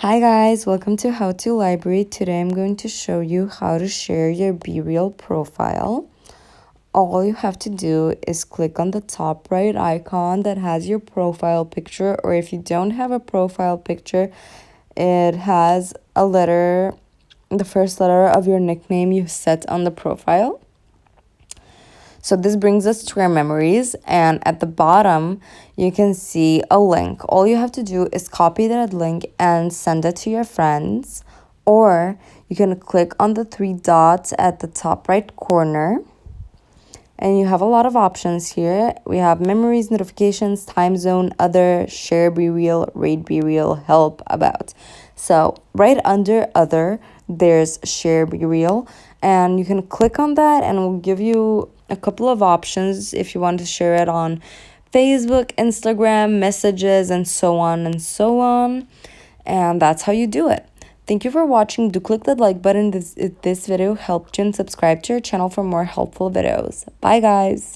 Hi guys, welcome to How to Library. Today I'm going to show you how to share your Bereal profile. All you have to do is click on the top right icon that has your profile picture, or if you don't have a profile picture, it has a letter, the first letter of your nickname you set on the profile. So this brings us to our memories, and at the bottom you can see a link. All you have to do is copy that link and send it to your friends, or you can click on the three dots at the top right corner and you have a lot of options here. We have memories, notifications, time zone, other, share, be real, rate, be real, help, about. So right under other, there's share, be real, and you can click on that and it will give you a couple of options if you want to share it on Facebook, Instagram, messages, and so on and so on. And that's how you do it. Thank you for watching. Do click that like button if this video helped you, and subscribe to our channel for more helpful videos. Bye guys.